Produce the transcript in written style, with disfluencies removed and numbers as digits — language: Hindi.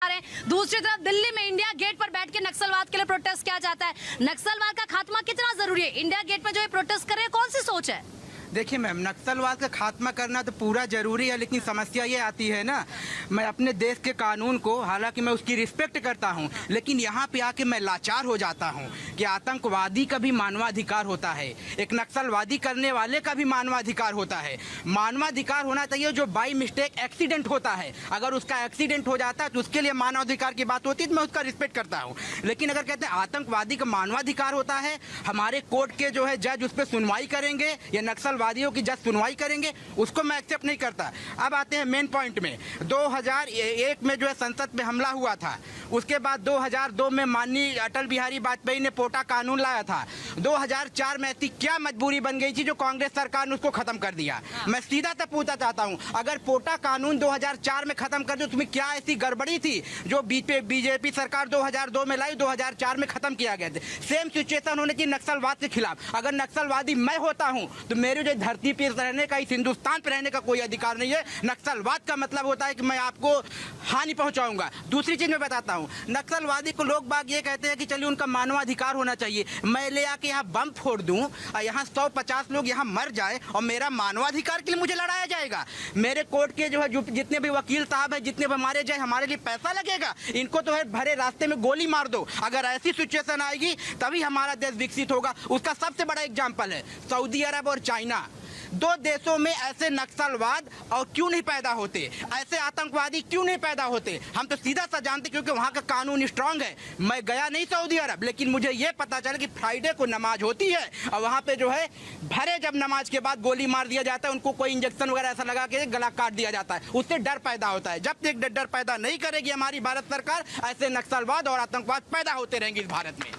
रहे हैं। दूसरी तरफ दिल्ली में इंडिया गेट पर बैठ के नक्सलवाद के लिए प्रोटेस्ट किया जाता है। नक्सलवाद का खात्मा कितना जरूरी है? इंडिया गेट पर जो ये प्रोटेस्ट कर रहे हैं, कौन सी सोच है? देखिए मैम, नक्सलवाद का खात्मा करना तो पूरा ज़रूरी है, लेकिन समस्या ये आती है ना, मैं अपने देश के कानून को, हालांकि मैं उसकी रिस्पेक्ट करता हूं, लेकिन यहाँ पे आके मैं लाचार हो जाता हूं कि आतंकवादी का भी मानवाधिकार होता है, एक नक्सलवादी करने वाले का भी मानवाधिकार होता है। मानवाधिकार होना चाहिए। जो बाई मिस्टेक एक्सीडेंट होता है, अगर उसका एक्सीडेंट हो जाता है तो उसके लिए मानवाधिकार की बात होती है, तो मैं उसका रिस्पेक्ट करता हूँ। लेकिन अगर कहते हैं आतंकवादी का मानवाधिकार होता है, हमारे कोर्ट के जो है जज उस पर सुनवाई करेंगे या नक्सलवादियों की जज सुनवाई करेंगे, उसको मैं एक्सेप्ट नहीं करता। अब आते हैं मेन पॉइंट में। 2001 में जो है संसद पे हमला हुआ था, उसके बाद 2002 में माननीय अटल बिहारी वाजपेयी ने पोटा कानून लाया था। 2004 में ऐसी क्या मजबूरी बन गई थी जो कांग्रेस सरकार ने उसको खत्म कर दिया। मैं सीधा सा पूछना चाहता हूं, अगर पोटा कानून 2004 में खत्म कर दो, तुम्हें क्या ऐसी गड़बड़ी थी जो बीजेपी सरकार 2002 में लाई, 2004 में खत्म किया गया था? सेम सिचुएशन होने की नक्सलवाद के खिलाफ। अगर नक्सलवादी मैं होता हूं तो मेरे जो धरती पर रहने का, इस हिंदुस्तान पर रहने का कोई अधिकार नहीं है। नक्सलवाद का मतलब होता है कि मैं आपको हानि पहुंचाऊंगा। दूसरी चीज मैं बताता हूं, नक्सलवादी को लोग बाग ये कहते हैं कि चलिए उनका मानवाधिकार होना चाहिए। मैं ले आके यहाँ बम फोड़ दूं और यहाँ 150 लोग यहाँ मर जाए और मेरा मानवाधिकार के लिए मुझे लड़ाया जाएगा? मेरे कोर्ट के जो है जितने भी वकील साहब है, जितने भी मारे जाए, हमारे लिए पैसा लगेगा? इनको तो है भरे रास्ते में गोली मार दो। अगर ऐसी सिचुएशन आएगी तभी हमारा देश विकसित होगा। उसका सबसे बड़ा एग्जाम्पल है सऊदी अरब और चाइना। दो देशों में ऐसे नक्सलवाद और क्यों नहीं पैदा होते, ऐसे आतंकवादी क्यों नहीं पैदा होते? हम तो सीधा सा जानते क्योंकि वहाँ का कानून स्ट्रांग है। मैं गया नहीं सऊदी अरब, लेकिन मुझे ये पता चला कि फ्राइडे को नमाज होती है और वहाँ पे जो है भरे जब नमाज के बाद गोली मार दिया जाता है, उनको कोई इंजेक्शन वगैरह ऐसा लगा के गला काट दिया जाता है। उससे डर पैदा होता है। जब तक डर पैदा नहीं करेगी हमारी भारत सरकार, ऐसे नक्सलवाद और आतंकवाद पैदा होते रहेंगे इस भारत में।